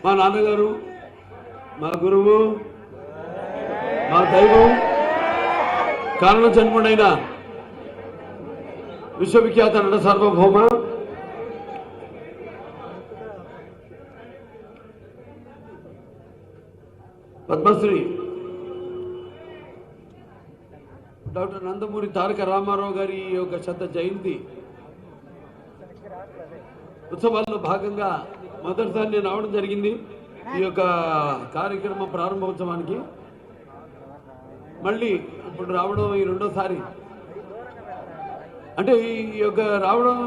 మా నాన్నగారు, మా గురువు, మా దైవం, కారణ జన్ముడైన విశ్వవిఖ్యాత నట సార్వభౌమ పద్మశ్రీ డాక్టర్ నందమూరి తారక రామారావు గారి యొక్క శత జయంతి ఉత్సవాల్లో భాగంగా మొదటిసారి నేను రావడం జరిగింది ఈ యొక్క కార్యక్రమం ప్రారంభోత్సవానికి. మళ్ళీ ఇప్పుడు రావడం ఈ రెండోసారి. అంటే ఈ యొక్క రావడం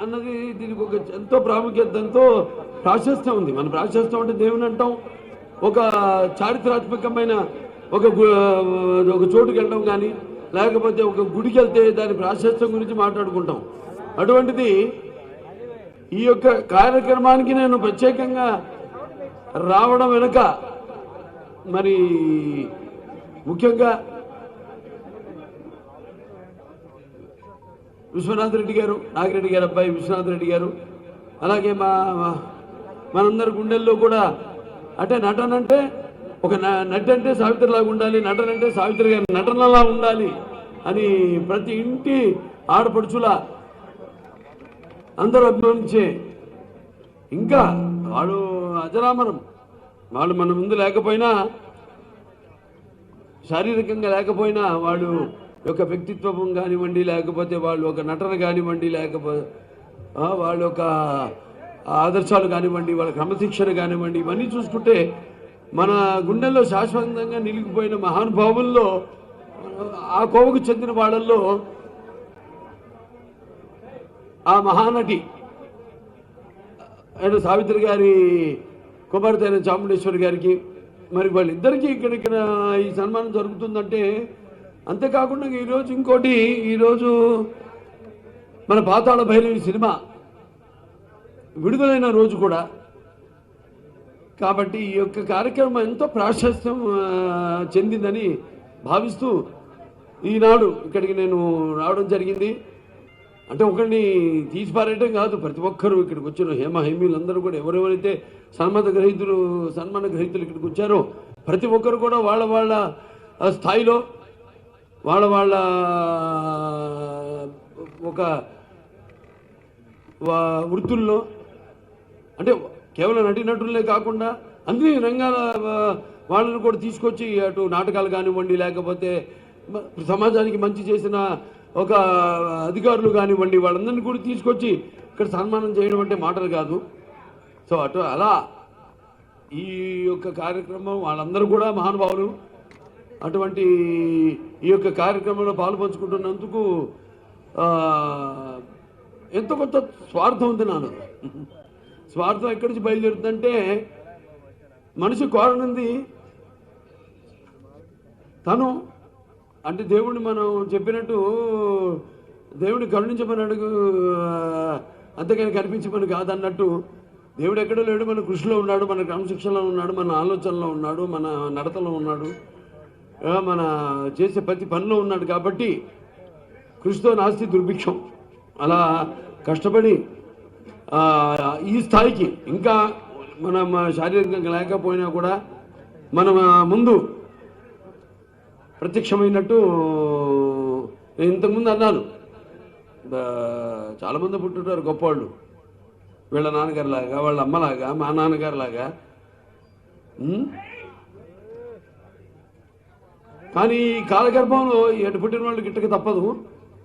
అన్నది దీనికి ఒక ఎంతో ప్రాముఖ్యత, ఎంతో ప్రాశస్త్యం ఉంది. మన ప్రాశస్త్యం అంటే దేవుని అంటాం, ఒక చారిత్రాత్మకమైన ఒక చోటుకి వెళ్ళడం కానీ, లేకపోతే ఒక గుడికి వెళ్తే దాని ప్రాశస్త్యం గురించి మాట్లాడుకుంటాం. అటువంటిది ఈ యొక్క కార్యక్రమానికి నేను ప్రత్యేకంగా రావడం వెనుక మరి ముఖ్యంగా విశ్వనాథ్ రెడ్డి గారు, నాగిరెడ్డి గారు అబ్బాయి విశ్వనాథ్ రెడ్డి గారు, అలాగే మనందరి గుండెల్లో కూడా అంటే నటన అంటే ఒక నటి అంటే సావిత్రిలాగా ఉండాలి, నటన అంటే సావిత్రి గారి నటనలా ఉండాలి అని ప్రతి ఇంటి ఆడపడుచుల అందరూ అభిమానించే, ఇంకా వాళ్ళు అజరామరం, వాళ్ళు మన ముందు లేకపోయినా, శారీరకంగా లేకపోయినా వాళ్ళు యొక్క వ్యక్తిత్వం కానివ్వండి, లేకపోతే వాళ్ళు ఒక నటన కానివ్వండి, లేకపోతే వాళ్ళ యొక్క ఆదర్శాలు కానివ్వండి, వాళ్ళ క్రమశిక్షణ కానివ్వండి, ఇవన్నీ చూసుకుంటే మన గుండెల్లో శాశ్వతంగా నిలిగిపోయిన మహానుభావుల్లో ఆ కోవకు చెందిన వాళ్ళల్లో ఆ మహానటి అయిన సావిత్రి గారి కుమార్తె అయిన చాముండేశ్వరి గారికి, మరి వాళ్ళిద్దరికీ ఇక్కడ ఈ సన్మానం జరుగుతుందంటే, అంతేకాకుండా ఈరోజు ఇంకోటి, ఈరోజు మన పాతాళ భైరవి సినిమా విడుదలైన రోజు కూడా. కాబట్టి ఈ యొక్క కార్యక్రమం ఎంతో ప్రాశస్త్యం చెందిందని భావిస్తూ ఈనాడు ఇక్కడికి నేను రావడం జరిగింది. అంటే ఒకరిని తీసిపారేయటం కాదు, ప్రతి ఒక్కరూ ఇక్కడికి వచ్చిన హేమీలందరూ కూడా ఎవరెవరైతే సన్మాన గ్రహీతులు ఇక్కడికి వచ్చారో ప్రతి ఒక్కరు కూడా వాళ్ళ వాళ్ళ స్థాయిలో, వాళ్ళ వాళ్ళ ఒక వృత్తుల్లో, అంటే కేవలం నటీనటులే కాకుండా అన్ని రంగాల వాళ్ళని కూడా తీసుకొచ్చి, అటు నాటకాలు కానివ్వండి, లేకపోతే సమాజానికి మంచి చేసిన ఒక అధికారులు కానివ్వండి, వాళ్ళందరినీ కూడా తీసుకొచ్చి ఇక్కడ సన్మానం చేయడం అంటే మాటలు కాదు. సో అలా ఈ యొక్క కార్యక్రమం వాళ్ళందరూ కూడా మహానుభావులు. అటువంటి ఈ యొక్క కార్యక్రమంలో పాల్పంచుకుంటున్నందుకు ఎంతో కొంత స్వార్థం ఉంది నాను. స్వార్థం ఎక్కడి నుంచి బయలుదేరుతుందంటే, మనిషి కోరనుంది తను, అంటే దేవుడిని మనం చెప్పినట్టు దేవుడిని కరుణించమని అడుగు, అంతేగాని కనిపించమని కాదన్నట్టు, దేవుడు ఎక్కడో లేడు, మన కృషిలో ఉన్నాడు, మన క్రమశిక్షణలో ఉన్నాడు, మన ఆలోచనలో ఉన్నాడు, మన నడతలో ఉన్నాడు, మన చేసే ప్రతి పనిలో ఉన్నాడు. కాబట్టి కృషితో నాస్తి దుర్భిక్షం. అలా కష్టపడి ఈ స్థాయికి ఇంకా మనం శారీరకంగా లేకపోయినా కూడా మనం ముందు ప్రత్యక్షమైనట్టు నేను ఇంతకుముందు అన్నాను, చాలామంది పుట్టుంటారు గొప్పవాళ్ళు, వీళ్ళ నాన్నగారిలాగా, వాళ్ళ అమ్మలాగా, మా నాన్నగారిలాగా. కానీ కాలగర్భంలో ఎటు పుట్టిన వాళ్ళు గిట్టక తప్పదు.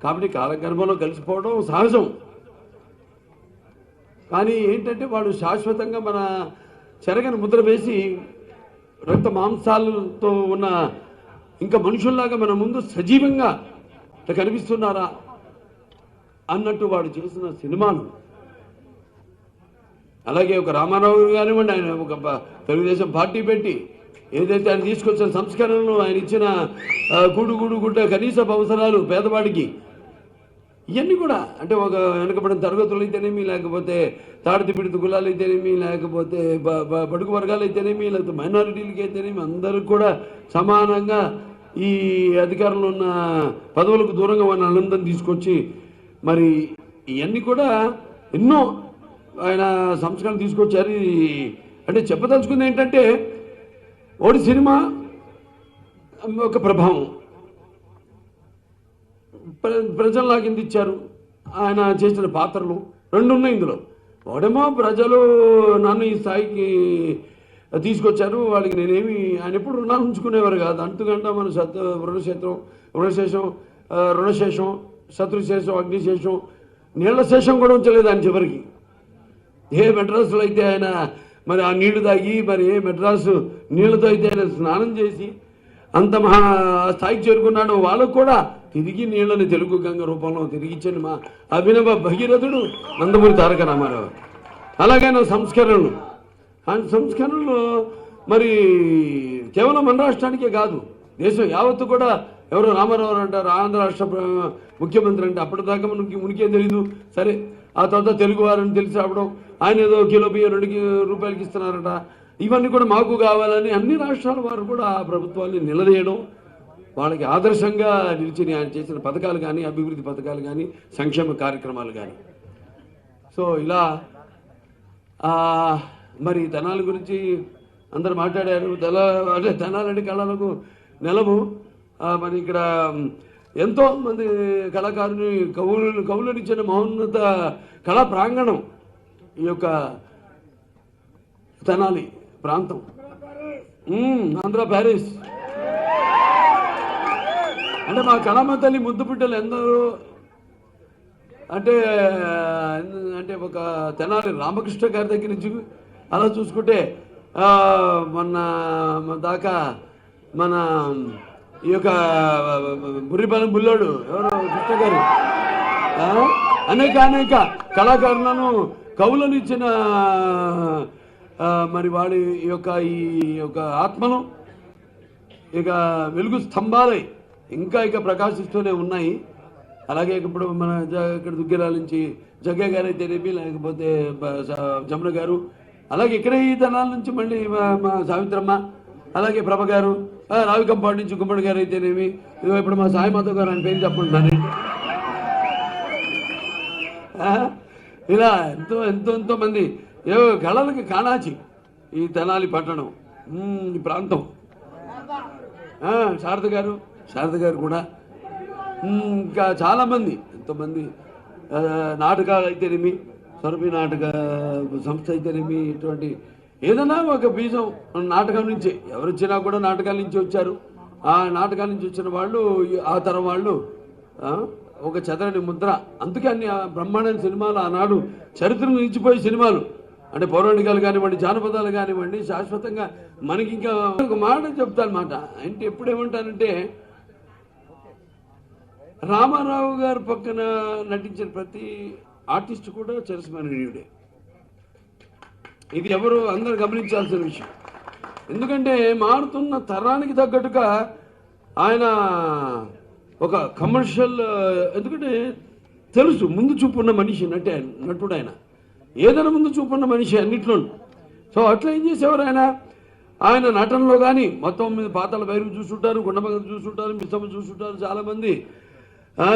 కాబట్టి కాలగర్భంలో కలిసిపోవడం సహజం. కానీ ఏంటంటే వాడు శాశ్వతంగా మన చెరగని ముద్ర వేసి రక్త మాంసాలతో ఉన్న ఇంకా మనుషుల్లాగా మన ముందు సజీవంగా కనిపిస్తున్నారా అన్నట్టు వాడు చేసిన సినిమాలు. అలాగే ఒక రామారావు కానివ్వండి, ఆయన ఒక తెలుగుదేశం పార్టీ పెట్టి ఏదైతే ఆయన తీసుకొచ్చిన సంస్కరణలు, ఆయన ఇచ్చిన గుడ్డ కనీస అవసరాలు పేదవాడికి, ఇవన్నీ కూడా అంటే ఒక వెనుకబడిన తరగతులు అయితేనేమి, లేకపోతే తాడితి పిడితి కులాలు అయితేనేమి, లేకపోతే బడుగు వర్గాలు అయితేనేమి, లేకపోతే మైనారిటీలకి అయితేనేమి, అందరికి కూడా సమానంగా ఈ అధికారంలో ఉన్న పదవులకు దూరంగా వాళ్ళందరినీ తీసుకొచ్చి మరి ఇవన్నీ కూడా ఎన్నో ఆయన సంస్కరణ తీసుకొచ్చారు. అంటే చెప్పదలుచుకుంది ఏంటంటే ఒకటి సినిమా ఒక ప్రభావం ప్రజల్లాగా కింద ఇచ్చారు, ఆయన చేసిన పాత్రలు రెండు ఉన్నాయి ఇందులో. ఒకడేమో ప్రజలు నన్ను ఈ స్థాయికి తీసుకొచ్చారు, వాళ్ళకి నేనేమి, ఆయన ఎప్పుడు రుణాలు ఉంచుకునేవారు కాదు. అంటుకంటే మన రుణశేషం శత్రుశేషం అగ్నిశేషం నీళ్ల శేషం కూడా ఉంచలేదు ఆయన చివరికి. ఏ మెడ్రాసులో అయితే ఆయన మరి ఆ నీళ్లు తాగి, మరి ఏ మెడ్రాసు నీళ్లతో అయితే ఆయన స్నానం చేసి అంత మహా స్థాయికి చేరుకున్నాడు, వాళ్ళకు కూడా తిరిగి నీళ్ళని తెలుగు గంగ రూపంలో తిరిగి ఇచ్చాను మా అభినవ భగీరథుడు నందమూరి తారక రామారావు. అలాగే సంస్కరణలు, ఆయన సంస్కరణలు మరి కేవలం మన రాష్ట్రానికే కాదు, దేశం యావత్తు కూడా. ఎవరో రామారావు అంటారు ఆంధ్ర రాష్ట్ర ముఖ్యమంత్రి అంటే, అప్పటిదాకా మనకి మునికేం తెలీదు. సరే, ఆ తర్వాత తెలుగు వారని తెలిసి రావడం, ఆయన ఏదో కిలో బియ్యం 2 రూపాయలకి ఇస్తున్నారట, ఇవన్నీ కూడా మాకు కావాలని అన్ని రాష్ట్రాల వారు కూడా ఆ ప్రభుత్వాన్ని నిలదీయడం, వాళ్ళకి ఆదర్శంగా నిలిచి ఆయన చేసిన పథకాలు కానీ, అభివృద్ధి పథకాలు కానీ, సంక్షేమ కార్యక్రమాలు కానీ. సో ఇలా మరి తెనాలి గురించి అందరు మాట్లాడారు. అంటే తెనాలంటే కళలకు నెలవు. మరి ఇక్కడ ఎంతో మంది కళాకారుని కవులనిచ్చిన మహోన్నత కళా ప్రాంగణం ఈ యొక్క తెనాలి ప్రాంతం. ఆంధ్ర ప్యారిస్ అంటే మా కళామ తల్లి ముద్దు బిడ్డలు ఎందరో. అంటే ఒక తెనాలి రామకృష్ణ గారి దగ్గర నుంచి అలా చూసుకుంటే మొన్న దాకా మన ఈ యొక్క బుర్రిపాలెం బుల్లోడు ఎవరు కృష్ణ గారు అనేక కళాకారులను కవులను ఇచ్చిన మరి వాడి ఈ యొక్క ఆత్మను ఇక వెలుగు స్తంభాలై ఇంకా ప్రకాశిస్తూనే ఉన్నాయి. అలాగే ఇప్పుడు మన ఇక్కడ దుగ్గిరాల నుంచి జగ్గ గారు అయితేనేమి, లేకపోతే జమున గారు, అలాగే ఇక్కడ ఈ తెనాల నుంచి మళ్ళీ మా సావిత్రమ్మ, అలాగే ప్రభ గారు, రావికంపాడు నుంచి గుమ్మడి గారు అయితేనేమి, ఇప్పుడు మా సాయిమాధవ్ గారు అని పేరు చెప్పుకుంటున్నాను. ఇలా ఎంతో మంది కళలకి కాణాచి ఈ తెనాలి పట్టణం, ఈ ప్రాంతం. శారద గారు కూడా, ఇంకా చాలామంది ఎంతోమంది నాటకాలు అయితేనేమి, స్వరూపి నాటక సంస్థ అయితేనేమి, ఇటువంటి ఏదైనా ఒక బీజం నాటకం నుంచి ఎవరు వచ్చినా కూడా నాటకాల నుంచి వచ్చారు. ఆ నాటకాల నుంచి వచ్చిన వాళ్ళు ఆ తరం వాళ్ళు ఒక చెదరని ముద్ర. అందుకే అన్ని బ్రహ్మాండమైన సినిమాలు ఆనాడు చరిత్రను నిలిచిపోయే సినిమాలు. అంటే పౌరాణికాలు కానివ్వండి, జానపదాలు కానివ్వండి, శాశ్వతంగా మనకి. ఇంకా ఒక మాట చెప్తాను మాట అంటే ఎప్పుడేమంటానంటే, రామారావు గారు పక్కన నటించిన ప్రతి ఆర్టిస్ట్ కూడా చిరస్మరణీయుడే. ఇది ఎవరు అందరూ గమనించాల్సిన విషయం. ఎందుకంటే మారుతున్న తరానికి తగ్గట్టుగా ఆయన ఒక కమర్షియల్, ఎందుకంటే తెలుసు ముందు చూపు ఉన్న మనిషి నటుడు ఆయన, ఏదైనా ముందు చూపు ఉన్న మనిషి అన్నిట్లోనూ. సో అట్లా ఏం చేసేవారు ఆయన నటనలో కానీ మొత్తం మీద పాతాళ భైరవి చూసుంటారు, గుండమగ చూసుంటారు, మిస్సమ్మ చూసుంటారు, చాలామంది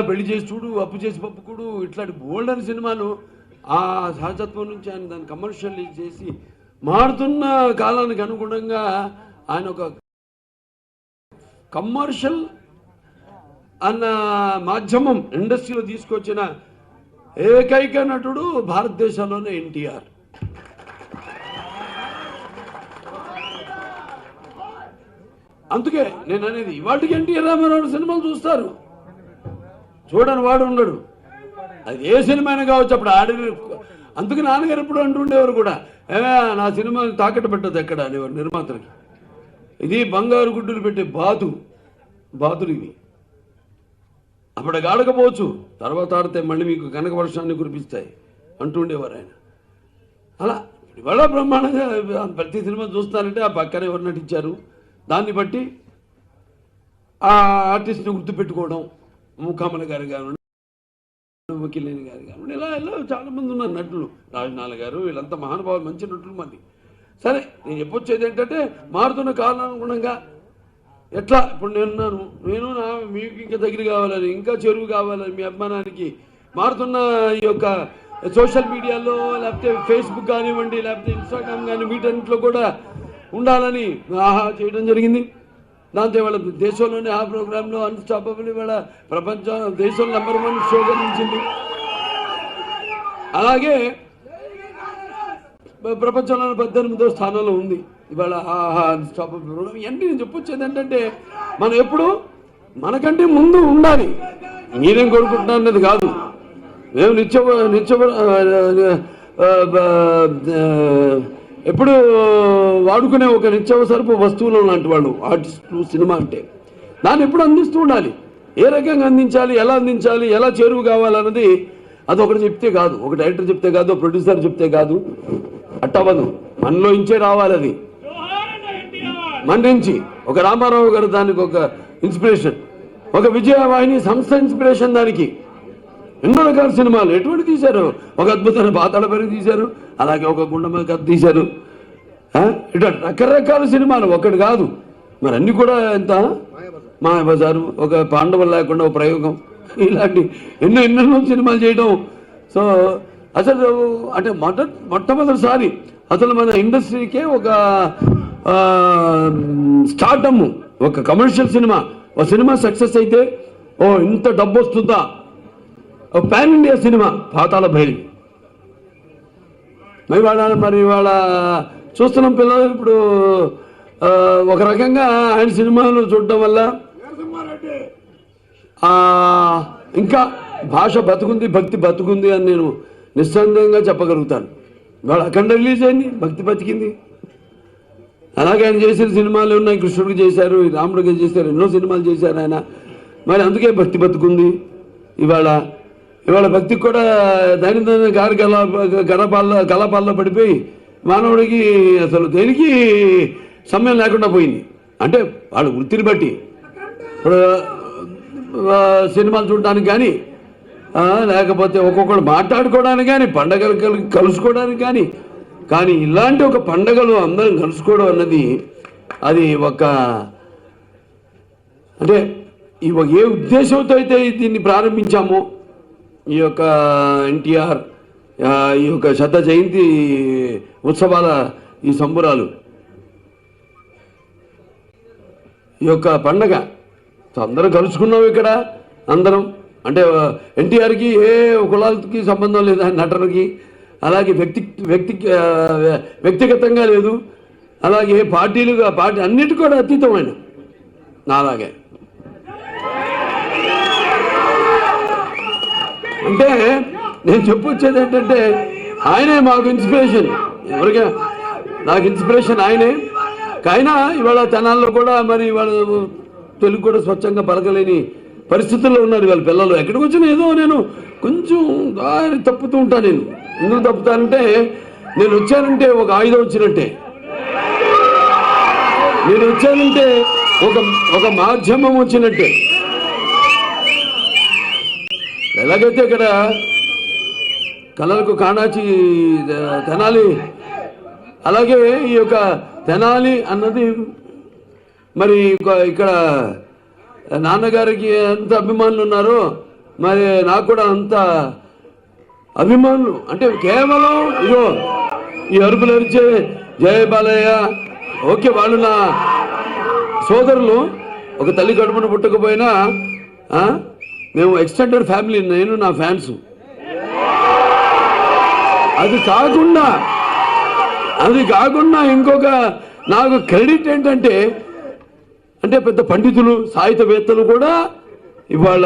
పెళ్లి చేసి చూడు, అప్పు చేసి పప్పుకుడు, ఇట్లాంటి బోల్డ్ అని సినిమాలు. ఆ సహజత్వం నుంచి ఆయన దాన్ని కమర్షియలైజ్ చేసి మారుతున్న కాలానికి అనుగుణంగా ఆయన ఒక కమర్షియల్ అన్న మాధ్యమం ఇండస్ట్రీలో తీసుకొచ్చిన ఏకైక నటుడు భారతదేశంలోనే ఎన్టీఆర్. అందుకే నేను అనేది, వాటికి ఎన్టీఆర్ రామారావు సినిమాలు చూస్తారు, చూడని వాడు ఉండడు. అది ఏ సినిమా అయినా కావచ్చు. అప్పుడు అందుకే నాన్నగారు ఎప్పుడు అంటుండేవారు కూడా, నా సినిమాని తాకట్టు పెట్టదు ఎక్కడ అనేవారు నిర్మాతలకి. ఇది బంగారు గుడ్డులు పెట్టే బాతులు ఇవి. అప్పుడు ఆడకపోవచ్చు, తర్వాత ఆడితే మళ్ళీ మీకు కనక వర్షాన్ని కురిపిస్తాయి అంటుండేవారు ఆయన. అలా ఇవాళ బ్రహ్మాండంగా ప్రతి సినిమా చూస్తానంటే ఆ పక్కన ఎవరు నటించారు దాన్ని బట్టి ఆ ఆర్టిస్ట్ని గుర్తుపెట్టుకోవడం. ముఖామల గారు కానివ్వండి, వకీలేని గారు కానివ్వండి, ఇలా చాలామంది ఉన్నారు నటులు, రాజనాల గారు, వీళ్ళంతా మహానుభావులు, మంచి నటులు మంది. సరే, నేను చెప్పొచ్చేది ఏంటంటే మారుతున్న కాలానుగుణంగా ఎట్లా ఇప్పుడు నేను మీకు ఇంకా దగ్గర కావాలని, ఇంకా చెరువు కావాలని, మీ అభిమానానికి మారుతున్న ఈ యొక్క సోషల్ మీడియాలో లేకపోతే ఫేస్బుక్ కానివ్వండి, లేకపోతే ఇన్స్టాగ్రామ్ కానీ వీటన్నిటిలో కూడా ఉండాలని ఆహా చేయడం జరిగింది. దాంతో ఇవాళ దేశంలోనే ఆ ప్రోగ్రాంలో అన్స్టాపబుల్ ఇవాళ దేశంలో నంబర్ 1 షోగా నిలిచింది. అలాగే ప్రపంచంలో 18వ స్థానంలో ఉంది ఇవాళ ఆహా అన్స్టాపబుల్ ప్రోగ్రాం. ఇవన్నీ నేను చెప్పొచ్చేది ఏంటంటే మనం ఎప్పుడు మనకంటే ముందు ఉండాలి. మీరేం కోరుకుంటున్నా అన్నది కాదు. మేము ఎప్పుడు వాడుకునే ఒక నిత్యావసరపు వస్తువులు లాంటి వాళ్ళు ఆర్టిస్టులు. సినిమా అంటే దాన్ని ఎప్పుడు అందిస్తూ ఉండాలి. ఏ రకంగా అందించాలి, ఎలా చేరువు కావాలన్నది అది ఒకటి చెప్తే కాదు, ఒక డైరెక్టర్ చెప్తే కాదు, ప్రొడ్యూసర్ చెప్తే కాదు, అట్టవదు. మనలో ఇంచే రావాలి. అది మన నుంచి ఒక రామారావు గారు దానికి ఒక ఇన్స్పిరేషన్, ఒక విజయవాహిని సంస్థ ఇన్స్పిరేషన్. దానికి ఎన్నో రకాల సినిమాలు ఎటువంటి తీశారు. ఒక అద్భుతమైన పాతాళ భైరవి తీశారు, అలాగే ఒక గుండమ్మ కథ తీశారు. ఇట్లా రకరకాల సినిమాలు ఒకటి కాదు. మరి అన్ని కూడా ఎంత మాయాబజారు, ఒక పాండవులు లేకుండా ఒక ప్రయోగం, ఇలాంటి ఎన్నెన్నో సినిమాలు చేయడం. సో అసలు అంటే మొట్టమొదటిసారి అసలు మన ఇండస్ట్రీకే ఒక స్టార్టమ్, ఒక కమర్షియల్ సినిమా, ఒక సినిమా సక్సెస్ అయితే ఓ ఇంత డబ్బు వస్తుందా. ఒక పాన్ ఇండియా సినిమా పాతాళ భైరవి. మరి వాళ్ళ చూస్తున్నాం పిల్లలు ఇప్పుడు ఒక రకంగా ఆయన సినిమాలు చూడడం వల్ల ఇంకా భాష బతుకుంది, భక్తి బతుకుంది అని నేను నిస్సందేహంగా చెప్పగలుగుతాను. వాళ్ళు అఖండ రిలీజ్ అయింది, భక్తి బతికింది. అలాగే ఆయన చేసిన సినిమాలు ఉన్నాయి. కృష్ణుడికి చేశారు, రాముడికి చేశారు, ఎన్నో సినిమాలు చేశారు ఆయన. మరి అందుకే భక్తి బతుకుంది. ఇవాళ భక్తికి కూడా దైనందిన కలాపాల్లో పడిపోయి మానవుడికి అసలు దేనికి సమయం లేకుండా పోయింది. అంటే వాళ్ళ వృత్తిని బట్టి ఇప్పుడు సినిమాలు చూడడానికి కానీ, లేకపోతే ఒక్కొక్కరు మాట్లాడుకోవడానికి కానీ, పండగలు కలుసుకోవడానికి కానీ ఇలాంటి ఒక పండగలు అందరం కలుసుకోవడం అన్నది అది ఒక అంటే ఏ ఉద్దేశంతో అయితే దీన్ని ప్రారంభించామో, ఈ యొక్క ఎన్టీఆర్ ఈ యొక్క 100వ జయంతి ఉత్సవాల ఈ సంబురాలు, ఈ యొక్క పండగ అందరం కలుసుకున్నాం ఇక్కడ. అందరం అంటే ఎన్టీఆర్కి ఏ కులాలకి సంబంధం లేదు, నటనకి. అలాగే వ్యక్తిగతంగా లేదు, అలాగే పార్టీ అన్నిటి కూడా అతీతమైన నాలాగే. అంటే నేను చెప్పొచ్చేది ఏంటంటే ఆయనే మాకు ఇన్స్పిరేషన్. ఎవరిగా నాకు ఇన్స్పిరేషన్ ఆయనే. అయినా ఇవాళ తెనాల్లో కూడా మరి వాళ్ళు తెలుగు కూడా స్వచ్ఛంగా పలకలేని పరిస్థితుల్లో ఉన్నారు వాళ్ళ పిల్లలు. ఎక్కడికి వచ్చినా ఏదో నేను కొంచెం దారి తప్పుతూ ఉంటాను. నేను ఎందుకు తప్పుతానంటే నేను వచ్చానంటే ఒక ఆయుధం వచ్చినట్టే. నేను వచ్చానంటే ఒక మాధ్యమం వచ్చినట్టే. ఎలాగైతే ఇక్కడ కళలకు కాణాచి తెనాలి, అలాగే ఈ యొక్క తెనాలి అన్నది మరి ఇక్కడ నాన్నగారికి ఎంత అభిమానులు ఉన్నారో మరి నాకు కూడా అంత అభిమానులు. అంటే కేవలం ఇదో ఈ అరుపులు అరిచే జయ బాలయ్య, ఓకే వాళ్ళు నా సోదరులు, ఒక తల్లి కడుపున పుట్టకపోయినా మేము ఎక్స్టెండెడ్ ఫ్యామిలీ, నేను నా ఫ్యాన్స్. అది కాకుండా ఇంకొక నాకు క్రెడిట్ ఏంటంటే అంటే పెద్ద పండితులు, సాహిత్యవేత్తలు కూడా ఇవాళ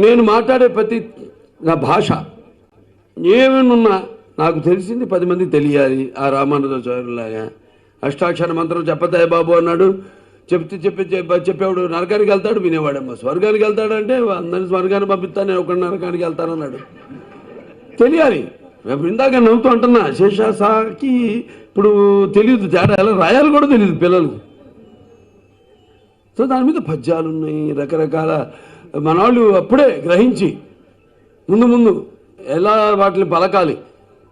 నేను మాట్లాడే ప్రతి నా భాష ఏమన్నా నాకు తెలిసింది 10 మందికి తెలియాలి. ఆ రామానుజాచార్యులాగా అష్టాక్షర మంత్రం చెప్పతాయి బాబు అన్నాడు. చెప్పేవాడు నరకానికి వెళ్తాడు, వినేవాడమ్మ స్వర్గానికి వెళ్తాడంటే అందరిని స్వర్గాన్ని పంపిస్తాను, నేను ఒకటి నరకానికి వెళ్తానన్నాడు. తెలియాలి. ఇందాక నవ్వుతూ అంటున్నా శేషాసాకి ఇప్పుడు తెలియదు, తేడా ఎలా రాయాలి కూడా తెలియదు పిల్లలకు. సో దాని మీద పద్యాలు ఉన్నాయి, రకరకాల మనవాళ్ళు అప్పుడే గ్రహించి ముందు ఎలా వాటిని పలకాలి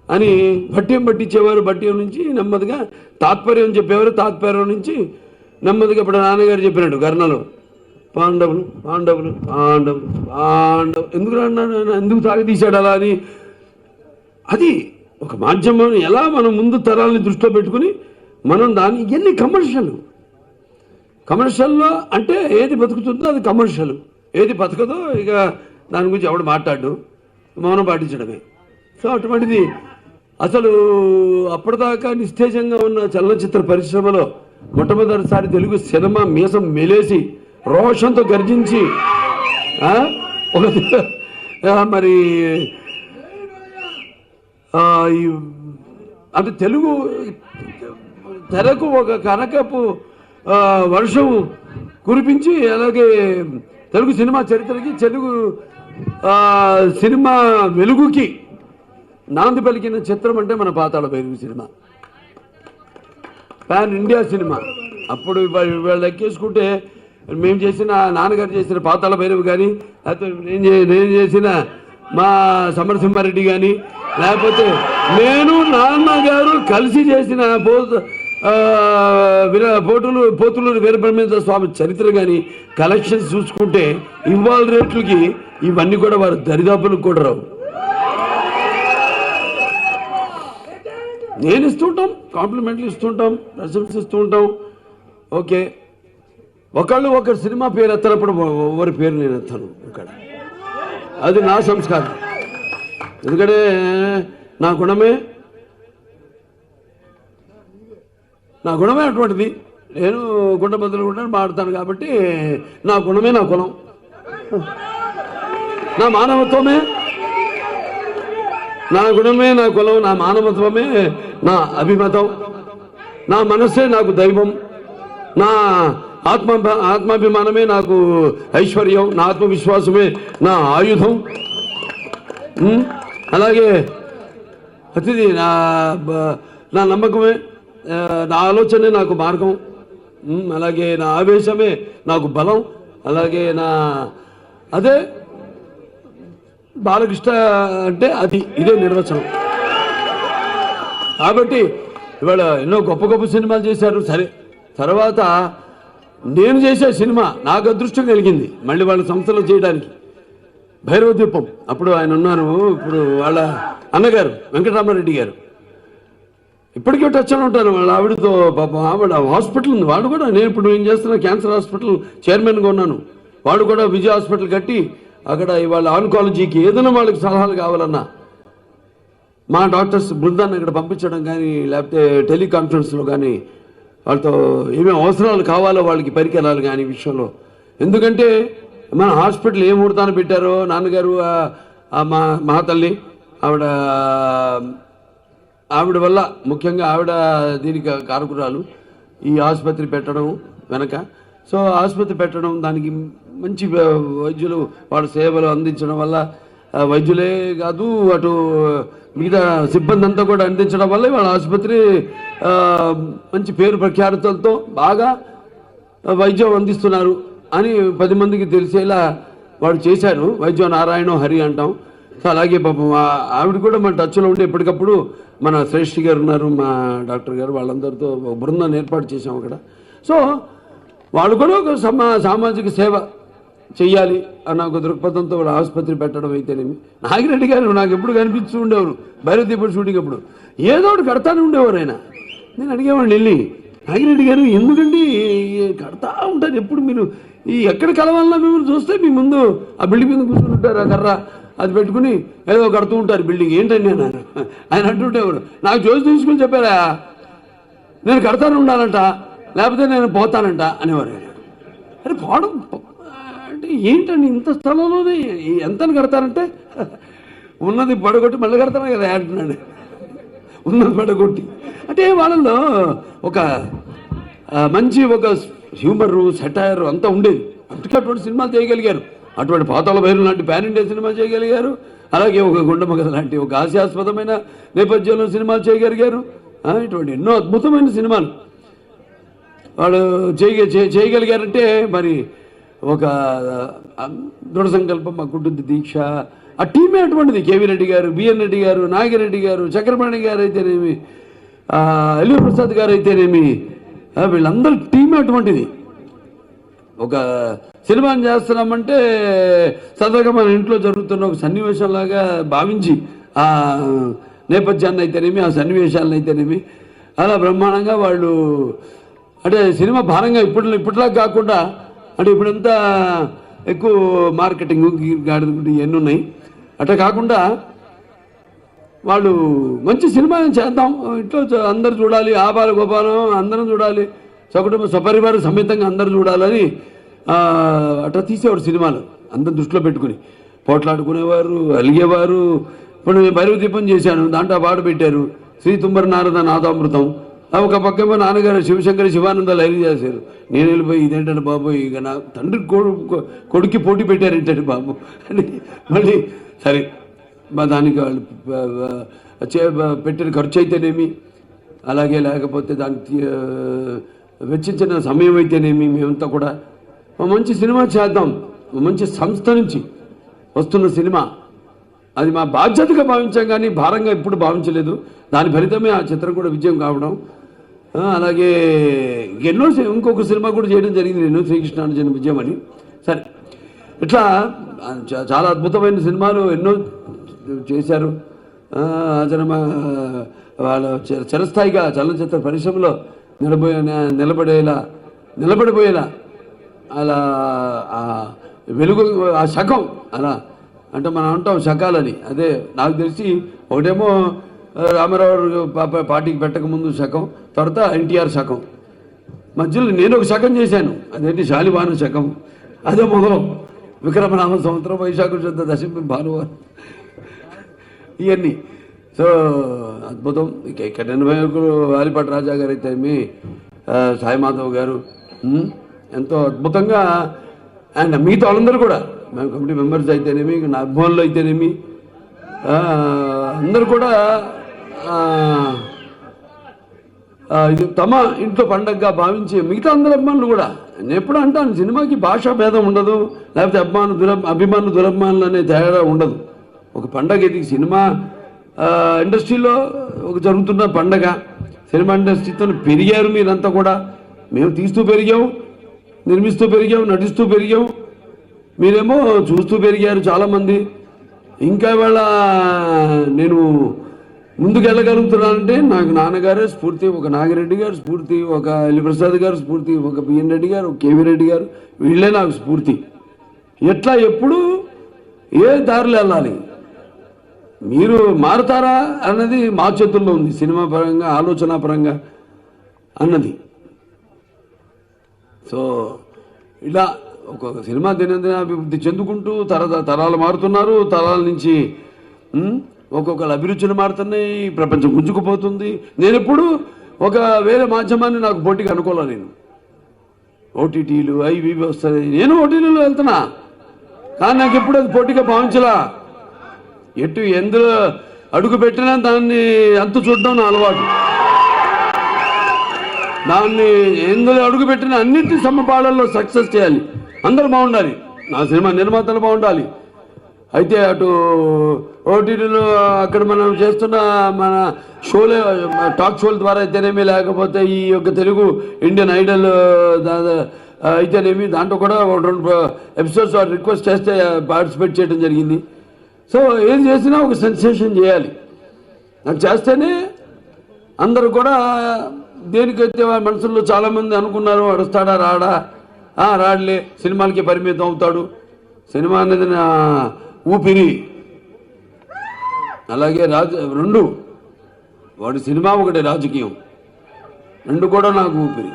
అని భట్యం పట్టించేవారు. భట్యం నుంచి నెమ్మదిగా తాత్పర్యం చెప్పేవారు, తాత్పర్యం నుంచి నెమ్మదిగా ఇప్పుడు నాన్నగారు చెప్పినట్టు కర్ణలో పాండవులు పాండవులు పాండవులు పాండవులు ఎందుకు అన్నాడు, ఎందుకు తాగతీశాడు అలా అని. అది ఒక మాధ్యమం ఎలా మనం ముందు తరాలని దృష్టిలో పెట్టుకుని మనం దాన్ని ఇవన్నీ కమర్షియల్లో అంటే ఏది బతుకుతుందో అది కమర్షియల్, ఏది బతకదో ఇక దాని గురించి ఎవడు మాట్లాడు, మౌనం పాటించడమే. సో అటువంటిది అసలు అప్పటిదాకా నిస్తేజంగా ఉన్న చలనచిత్ర పరిశ్రమలో మొట్టమొదటిసారి తెలుగు సినిమా మీసం మెలేసి రోషంతో గర్జించి మరి అంటే తెలుగు తెరకు ఒక కనకపు వర్షం కురిపించి, అలాగే తెలుగు సినిమా చరిత్రకి, తెలుగు సినిమా వెలుగుకి నాంది పలికిన చిత్రం అంటే మన Pathala Bhairavi cinema. Pan India cinema. అప్పుడు వాళ్ళు ఎక్కేసుకుంటే మేము చేసిన, నాన్నగారు చేసిన పాతాళ భైరవి కానీ, లేకపోతే నేను చేసిన మా సమరసింహారెడ్డి కానీ, లేకపోతే నేను నాన్నగారు కలిసి చేసిన పోతులూరి వీరబ్రహ్మేంద్ర స్వామి చరిత్ర కానీ కలెక్షన్స్ చూసుకుంటే ఇవాళ రేట్లకి ఇవన్నీ కూడా వారు దరిదాపులకు కూడా రావు. నేను ఇస్తుంటాం, కాంప్లిమెంట్లు ఇస్తుంటాం, ప్రశంసిస్తూ ఉంటాం. ఓకే, ఒకరు సినిమా పేరు ఎత్తనప్పుడు ఎవరి పేరు నేను ఎత్తాను ఇక్కడ. అది నా సంస్కారం. ఎందుకంటే నా గుణమే అటువంటిది. నేను గుండె బదులు కూడా మాడతాను కాబట్టి నా గుణమే నా కులం, నా మానవత్వమే నా గుణమే నా కులం, నా మానవత్వమే నా అభిమతం, నా మనస్సే నాకు దైవం, నా ఆత్మాభిమానమే నాకు ఐశ్వర్యం, నా ఆత్మవిశ్వాసమే నా ఆయుధం. అలాగే అతిథి నా నమ్మకమే, నా ఆలోచనే నాకు మార్గం, అలాగే నా ఆవేశమే నాకు బలం, అలాగే అదే బాలకృష్ణ అంటే ఇదే నిర్వచనం. కాబట్టి ఇవాళ ఎన్నో గొప్ప గొప్ప సినిమాలు చేశారు. సరే, తర్వాత నేను చేసే సినిమా నాకు అదృష్టం కలిగింది మళ్ళీ వాళ్ళ సంస్థలో చేయడానికి. భైరవ దీపం. అప్పుడు ఆయన ఉన్నారు, ఇప్పుడు వాళ్ళ అన్నగారు వెంకటరామారెడ్డి గారు ఇప్పటికీ టచ్లో ఉంటాను. వాళ్ళ ఆవిడతో పాపం, ఆవిడ హాస్పిటల్ ఉంది, వాడు కూడా నేను ఇప్పుడు ఏం చేస్తున్నా క్యాన్సర్ హాస్పిటల్ చైర్మన్గా ఉన్నాను. వాడు కూడా విజయ హాస్పిటల్ కట్టి అక్కడ ఇవాళ ఆన్కాలజీకి ఏదైనా వాళ్ళకి సలహాలు కావాలన్నా మా డాక్టర్స్ బృందాన్ని ఇక్కడ పంపించడం కానీ, లేకపోతే టెలికాన్ఫరెన్స్లో కానీ వాళ్ళతో ఏమేమి అవసరాలు కావాలో వాళ్ళకి పరికరాలు కానీ విషయంలో. ఎందుకంటే మన హాస్పిటల్ ఏ ముహూర్తాన్ని పెట్టారో నాన్నగారు, మా తల్లి ఆవిడ వల్ల, ముఖ్యంగా ఆవిడ దీనికి కారకురాలు ఈ ఆసుపత్రి పెట్టడం వెనక. సో ఆసుపత్రి పెట్టడం, దానికి మంచి వైద్యులు వాళ్ళ సేవలు అందించడం వల్ల, వైద్యులే కాదు అటు మిగతా సిబ్బంది అంతా కూడా అందించడం వల్ల వాళ్ళ ఆసుపత్రి మంచి పేరు ప్రఖ్యాతులతో బాగా వైద్యం అందిస్తున్నారు అని 10 మందికి తెలిసేలా వాడు చేశారు. వైద్యం నారాయణ హరి అంటాం. సో అలాగే పాపం ఆవిడ కూడా మన టచ్లో ఉండి ఎప్పటికప్పుడు మన శ్రేష్ఠి గారు ఉన్నారు, మా డాక్టర్ గారు, వాళ్ళందరితో ఒక బృందాన్ని ఏర్పాటు చేసాం అక్కడ. సో వాళ్ళు కూడా ఒక సామాజిక సేవ చెయ్యాలి అన్న ఒక దృక్పథంతో ఆసుపత్రి పెట్టడం అయితేనేమి. నాగిరెడ్డి గారు నాకు ఎప్పుడు కనిపిస్తూ ఉండేవారు భైరవ దీపం షూటింగ్ అప్పుడు, ఏదో ఒకటి కడతానే ఉండేవారు ఆయన. నేను అడిగేవాడిని వెళ్ళి, నాగిరెడ్డి గారు ఎందుకండి కడతా ఉంటారు ఎప్పుడు, మీరు ఎక్కడ కలవాలన్నా మిమ్మల్ని చూస్తే మీ ముందు ఆ బిల్డింగ్ మీద కూర్చుని ఉంటారు, ఆ కర్ర అది పెట్టుకుని ఏదో కడుతూ ఉంటారు బిల్డింగ్, ఏంటండి అన్నారు. ఆయన అంటుంటేవారు, నాకు చూసి తీసుకుని చెప్పారా నేను కడతాను ఉండాలంట, లేకపోతే నేను పోతానంట అనేవారు. అరే పోవడం అంటే ఏంటండి, ఇంత స్థలంలోనే ఎంతని కడతారంటే, ఉన్నది పడగొట్టి మళ్ళీ కడతాను కదా అంటున్నాడు. ఉన్నది పడగొట్టి అంటే వాళ్ళలో ఒక మంచి ఒక హ్యూమరు, సెటైర్ అంతా ఉండేది. అందుకే అటువంటి సినిమాలు చేయగలిగారు. అటువంటి పాతాళ భైరవి లాంటి పాన్ ఇండియా సినిమా చేయగలిగారు. అలాగే ఒక గుండెమగ లాంటి ఒక హాస్యాస్పదమైన నేపథ్యంలో సినిమాలు చేయగలిగారు. ఇటువంటి ఎన్నో అద్భుతమైన సినిమాలు వాళ్ళు చేయగలిగారంటే మరి ఒక దృఢ సంకల్పం మాకుంటుంది, దీక్ష. ఆ టీమే అటువంటిది. కేవీ రెడ్డి గారు, బిఎన్ రెడ్డి గారు, నాగిరెడ్డి గారు, చక్రపాణి గారు అయితేనేమి, ఎల్వి ప్రసాద్ గారు అయితేనేమి, వీళ్ళందరూ టీమే అటువంటిది. ఒక సినిమాని చేస్తున్నామంటే సరదాగా మన ఇంట్లో జరుగుతున్న ఒక సన్నివేశంలాగా భావించి ఆ నేపథ్యాన్ని అయితేనేమి ఆ సన్నివేశాలను అయితేనేమి అలా బ్రహ్మాండంగా వాళ్ళు అంటే సినిమా భారంగా ఇప్పటిలా కాకుండా అంటే ఇప్పుడంతా ఎక్కువ మార్కెటింగ్ ఇవన్నీ ఉన్నాయి. అట్లా కాకుండా వాళ్ళు మంచి సినిమా చేద్దాం, ఇంట్లో అందరు చూడాలి, ఆబాల గోపాలం అందరం చూడాలి, సకుటుంబ సపరివార సమేతంగా అందరు చూడాలని అట్లా తీసేవాడు సినిమాలు అందరు దృష్టిలో పెట్టుకుని. పోట్లాడుకునేవారు, అలిగేవారు. ఇప్పుడు నేను భైరవ దీపం చేశాను, దాంట్లో పాట పెట్టారు శ్రీ తుంబర నారద నాదామృతం. ఒక పక్కేమో నాన్నగారు శివశంకరి శివానంద లైవ్ చేశారు. నేను వెళ్ళిపోయి ఇదేంటంటే బాబు ఇక నా తండ్రి కొడుక్కి పోటీ పెట్టారు ఏంటంటే బాబు అని మళ్ళీ సరే దానికి వాళ్ళు పెట్టిన ఖర్చు అయితేనేమి అలాగే లేకపోతే దానికి వెచ్చించిన సమయం అయితేనేమి మేమంతా కూడా మంచి సినిమా చేద్దాం, మంచి సంస్థ నుంచి వస్తున్న సినిమా అది మా బాధ్యతగా భావించాం కానీ భారంగా ఎప్పుడు భావించలేదు. దాని ఫలితమే ఆ చిత్రం కూడా విజయం కావడం. అలాగే ఎన్నో ఇంకొక సినిమా కూడా చేయడం జరిగింది నేను, శ్రీకృష్ణార్జున విజయం అని. సరే ఇట్లా చాలా అద్భుతమైన సినిమాలు ఎన్నో చేశారు. వాళ్ళ చిరస్థాయిగా చలనచిత్ర పరిశ్రమలో నిలబడిపోయేలా అలా వెలుగు ఆ శకం అలా అంటే మనం అంటాం శకాలని. అదే నాకు తెలిసి ఒకటేమో రామారావు పార్టీకి పెట్టకముందు శకం, తర్వాత ఎన్టీఆర్ శకం, మధ్యలో నేను ఒక శకం చేశాను, అదేంటి శాలివాహన శకం. అదే మొదలు విక్రమనామ సంవత్సరం వైశాఖ శుద్ధ దశమి భానువారం ఇవన్నీ. సో అద్భుతం. ఇక్కడ 81 వాలిపాటి రాజా గారు అయితేమి, సాయి మాధవ్ గారు ఎంతో అద్భుతంగా అండ్ మిగతా వాళ్ళందరూ కూడా మేము కమిటీ మెంబర్స్ అయితేనేమి, నా అభిమానులు అయితేనేమి అందరూ కూడా ఇది తమ ఇంట్లో పండగగా భావించే మిగతా అందరి అభిమానులు కూడా. నేను ఎప్పుడు అంటాను సినిమాకి భాషా భేదం ఉండదు, లేకపోతే అభిమానులు దురభిమానులు అనే తేడా ఉండదు. ఒక పండగ ఇది సినిమా ఇండస్ట్రీలో ఒక జరుగుతున్న పండగ. సినిమా ఇండస్ట్రీతో పెరిగారు మీరంతా కూడా, మేము తీస్తూ పెరిగాం, నిర్మిస్తూ పెరిగాం, నటిస్తూ పెరిగాం. మీరేమో చూస్తూ పెరిగారు చాలామంది. ఇంకా ఇవాళ నేను ముందుకు వెళ్ళగలుగుతున్నానంటే నాకు నాన్నగారే స్ఫూర్తి, ఒక నాగిరెడ్డి గారు స్ఫూర్తి, ఒక ఎల్లిప్రసాద్ గారు స్ఫూర్తి, ఒక బిఎన్ రెడ్డి గారు, కేవీ రెడ్డి గారు, వీళ్ళే నాకు స్ఫూర్తి. ఎట్లా ఎప్పుడు ఏ దారిలో వెళ్ళాలి, మీరు మారుతారా అన్నది మా చేతుల్లో ఉంది, సినిమా పరంగా ఆలోచన పరంగా అన్నది. సో ఇలా ఒక్కొక్క సినిమా దినదిన అభివృద్ధి చెందుకుంటూ తరాలు మారుతున్నారు. తరాల నుంచి ఒక్కొక్కరు అభిరుచులు మారుతున్నాయి, ప్రపంచం గుంజుకుపోతుంది. నేను ఎప్పుడు ఒక వేరే మాధ్యమాన్ని నాకు పోటీగా అనుకోలే. నేను ఓటీటీలు అవి వస్తాయి, నేను ఓటీటీలో వెళ్తున్నా, కానీ నాకు ఎప్పుడు అది పోటీగా భావించలా. ఎందులో అడుగు పెట్టినా దాన్ని అంతు చూడడం నా అలవాటు. దాన్ని ఎందులో అడుగు పెట్టినా అన్నింటి సమపాళల్లో సక్సెస్ చేయాలి, అందరూ బాగుండాలి, నా సినిమా నిర్మాతలు బాగుండాలి. అయితే అటు ఓటీటీలో అక్కడ మనం చేస్తున్న మన షోలే టాక్ షోల ద్వారా అయితేనేమి, లేకపోతే ఈ యొక్క తెలుగు ఇండియన్ ఐడల్ అయితేనేమి, దాంట్లో కూడా 2 ఎపిసోడ్స్ రిక్వెస్ట్ చేస్తే పార్టిసిపేట్ చేయడం జరిగింది. సో ఏది చేసినా ఒక సెన్సేషన్ చేయాలి, అది చేస్తేనే అందరూ కూడా. దేనికైతే వాళ్ళ మనసుల్లో చాలామంది అనుకున్నారు అడుస్తాడా రాడా, రాడలే, సినిమాలకి పరిమితం అవుతాడు, సినిమా అనేది నా ఊపిరి. అలాగే రెండు వాడి సినిమా ఒకటి రాజకీయం, రెండు కూడా నాకు ఊపిరి,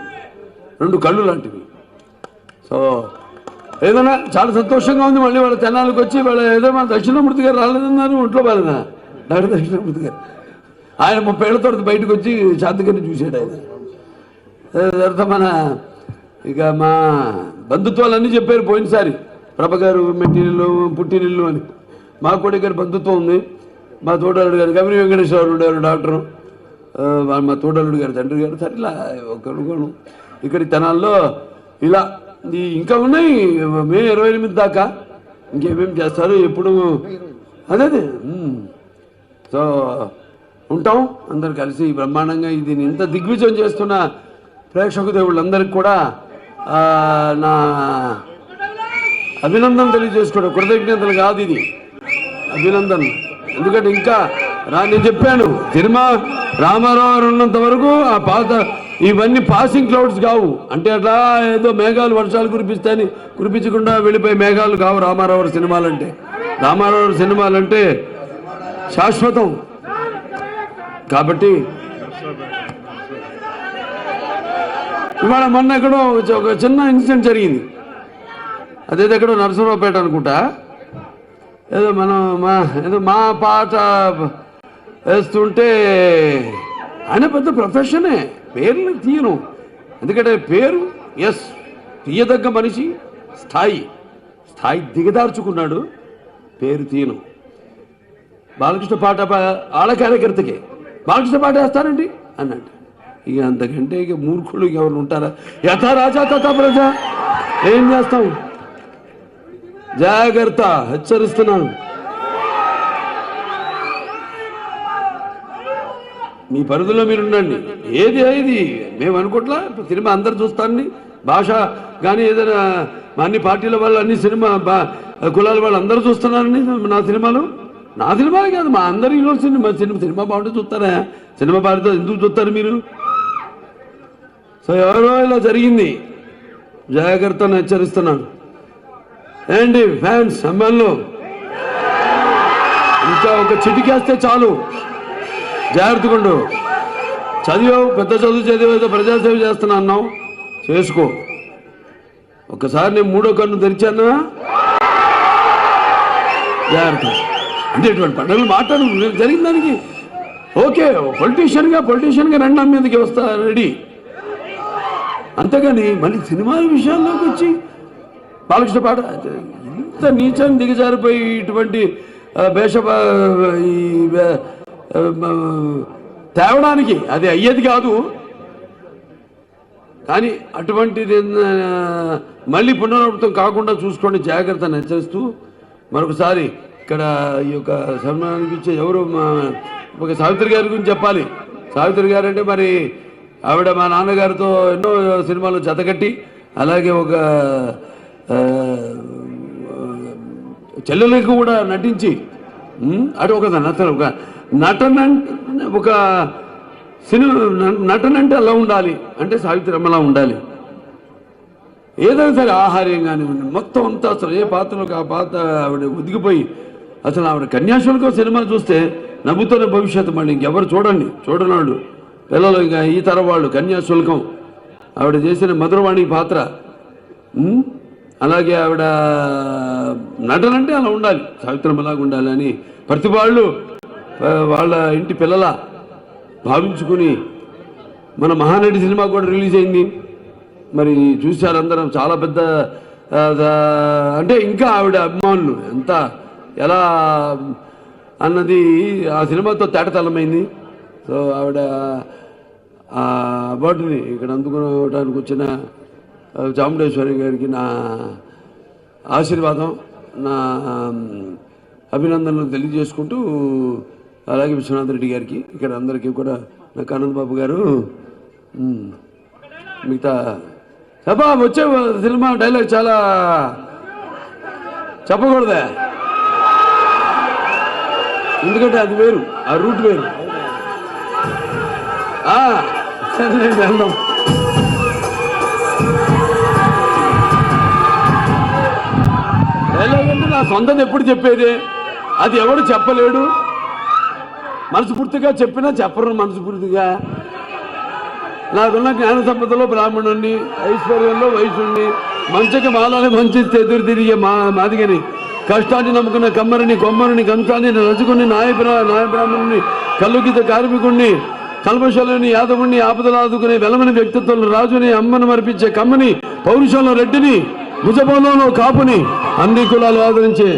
2 కళ్ళు లాంటివి. సో ఏదైనా చాలా సంతోషంగా ఉంది. మళ్ళీ వాళ్ళ తెనాలకు వచ్చి వాళ్ళ ఏదో మన దక్షిణామూర్తి గారు రాలేదన్నారు, ఒంట్లో బాలేదా డాక్టర్ దక్షిణామూర్తి గారు. ఆయన 30 ఏళ్ల తర్వాత బయటకు వచ్చి శాంతిగారిని చూశాడు ఆయన. తర్వాత మన ఇక మా బంధుత్వాలన్నీ చెప్పారు పోయినసారి, ప్రభ గారు మెట్టినిల్లు పుట్టినిల్లు అని. మా కూడా ఇక్కడ బంధుత్వం ఉంది. మా తోటలుడు గారు గమని వెంకటేశ్వరరావు గారు డాక్టరు, మా తోటలుడు గారు తండ్రి గారు. సరేలా ఒకరు ఇక్కడి తెనాల్లో ఇలా ఇంకా ఉన్నాయి. మే 28 దాకా ఇంకేమేమి చేస్తారు ఎప్పుడు అదే. సో ఉంటాం అందరు కలిసి బ్రహ్మాండంగా. ఇది ఇంత దిగ్విజయం చేస్తున్న ప్రేక్షక దేవుళ్ళందరికీ కూడా నా అభినందన తెలియజేసుకోవడం, కృతజ్ఞతలు కాదు ఇది, అభినందన. ఎందుకంటే ఇంకా నేను చెప్పాను, సినిమా రామారావు గారు ఉన్నంత వరకు ఆ పాత ఇవన్నీ పాసింగ్ క్లౌడ్స్ కావు. అంటే అట్లా ఏదో మేఘాలు వర్షాలు కురిపిస్తాయని కురిపించకుండా వెళ్ళిపోయే మేఘాలు కావు రామారావు సినిమాలంటే. రామారావు సినిమాలంటే శాశ్వతం. కాబట్టి ఇవాళ మొన్న ఎక్కడో ఒక చిన్న ఇన్సిడెంట్ జరిగింది. అదేదో ఎక్కడో నరసింహరావుపేట అనుకుంటా, ఏదో మా పాట వేస్తుంటే ఆయన పెద్ద ప్రొఫెషనే, పేర్లు తీయను. ఎందుకంటే పేరు తీయదగ్గ మనిషి, స్థాయి దిగదార్చుకున్నాడు, పేరు తీయను. బాలకృష్ణ పాట ఆళ్ళ కార్యకర్తకే బాలకృష్ణ పాట వేస్తారండి అన్నట్టు. ఇక అంతకంటే ఇక మూర్ఖులు ఎవరు ఉంటారా? యథా రాజా తథా ప్రజ. ఏం చేస్తాం? జాగ్రత్త, హెచ్చరిస్తున్నాను. మీ పరిధిలో మీరు ఉండండి. ఏది మేము అనుకోట్లా, సినిమా అందరు చూస్తారని, భాష కానీ ఏదైనా అన్ని పార్టీల వాళ్ళు, అన్ని సినిమా కులాల వాళ్ళు అందరూ చూస్తున్నారని నా సినిమాలే కాదు, మా అందరి సినిమా బాగుంటే చూస్తారా? సినిమా పార్టీతో ఎందుకు చూస్తారు మీరు? సో ఎవరో ఇలా జరిగింది, జాగ్రత్తను హెచ్చరిస్తున్నాను. ఏంటి ఫ్యాన్స్, అమ్మాయిలు ఇంకా ఒక చిటికేస్తే చాలు, జాగ్రత్తగా ఉండు. చదివావు, పెద్ద చదువు చదివేదో ప్రజాసేవ చేస్తున్నా అన్నావు, చేసుకో. ఒక్కసారి నేను మూడో కన్ను తెరిచానా, జాగ్రత్త. అంటే ఇటువంటి పండుగలు మాట్లాడు జరిగిన దానికి ఓకే, పొలిటీషియన్గా రెండు మీదకి వస్తా రెడీ. అంతేగాని మళ్ళీ సినిమాల విషయాల్లోకి వచ్చి బాలకృష్ణ పాట ఇంత నీచాన్ని దిగజారిపోయి ఇటువంటి తేవడానికి అది అయ్యేది కాదు. కానీ అటువంటిది మళ్ళీ పునరావృతం కాకుండా చూసుకోండి, జాగ్రత్తను హెచ్చరిస్తూ మరొకసారి ఇక్కడ ఈ యొక్క సన్మానానికి ఇచ్చే ఎవరు ఒక సావిత్రి గారి గురించి చెప్పాలి. సావిత్రి గారు అంటే మరి ఆవిడ మా నాన్నగారితో ఎన్నో సినిమాలు జతకట్టి, అలాగే ఒక చెల్లెలకు కూడా నటించి, అటు ఒక నటన అంటే అలా ఉండాలి, అంటే సావిత్రి అమ్మలా ఉండాలి. ఏదైనా సరే ఆహార్యం కానివ్వండి, మొత్తం అంతా అసలు ఏ పాత్రలకు ఆ పాత్ర ఆవిడ ఒదిగిపోయి, అసలు ఆవిడ కన్యాశుల్కం సినిమాలు చూస్తే నవ్వుతున్న భవిష్యత్తు. మళ్ళీ ఇంకెవరు చూడనాడు పిల్లలు, ఇంకా ఈ తరం వాళ్ళు. కన్యాశుల్కం ఆవిడ చేసిన మధురవాణి పాత్ర, అలాగే ఆవిడ నటన అంటే అలా ఉండాలి, సావిత్రమ్మలాగా ఉండాలి అని ప్రతి వాళ్ళు వాళ్ళ ఇంటి పిల్లల భావించుకుని మన మహానటి సినిమా కూడా రిలీజ్ అయింది. మరి చూశారు అందరం, చాలా పెద్ద అంటే ఇంకా ఆవిడ అభిమానులు ఎంత ఎలా అన్నది ఆ సినిమాతో తేటతలమైంది. సో ఆవిడ అవార్డుని ఇక్కడ అందుకోవడానికి వచ్చిన చాముండేశ్వరి గారికి నా ఆశీర్వాదం, నా అభినందనలు తెలియజేసుకుంటూ, అలాగే విశ్వనాథ్ రెడ్డి గారికి, ఇక్కడ అందరికీ కూడా నాకు ఆనంద్ బాబు గారు మిగతా సభ వచ్చే సినిమా డైలాగ్ చాలా చెప్పకూడదా, ఎందుకంటే అది వేరు, ఆ రూట్ వేరు. సరే వెళ్దాం. డైలాగ్ అంటే నా సొంతం ఎప్పుడు చెప్పేది, అది ఎవడు చెప్పలేడు. మనస్ఫూర్తిగా చెప్పినా చెప్పరు, మనస్ఫూర్తిగా. నాకున్న జ్ఞాన సంపదలో బ్రాహ్మణుణ్ణి, ఐశ్వర్యంలో వైశ్యుణ్ణి, మంచికి మాలని మంచిస్తే ఎదురు తిరిగే మాదిగని, కష్టాన్ని నమ్ముకున్న కమ్మరిని, కొమ్మరిని, కంసాన్ని రచుకుని, నాయ బ్రాహ్మణుని, కల్లుగీత కార్మికుణ్ణి, కల్మశలని, యాదవుణ్ణి, ఆపదలాదుకునే వెలమని వ్యక్తిత్వంలో రాజుని, అమ్మను మరిపించే కమ్మని, పౌరుషంలో రెడ్డిని, భుజబలంలో కాపుని, అన్ని కులాలు ఆదరించే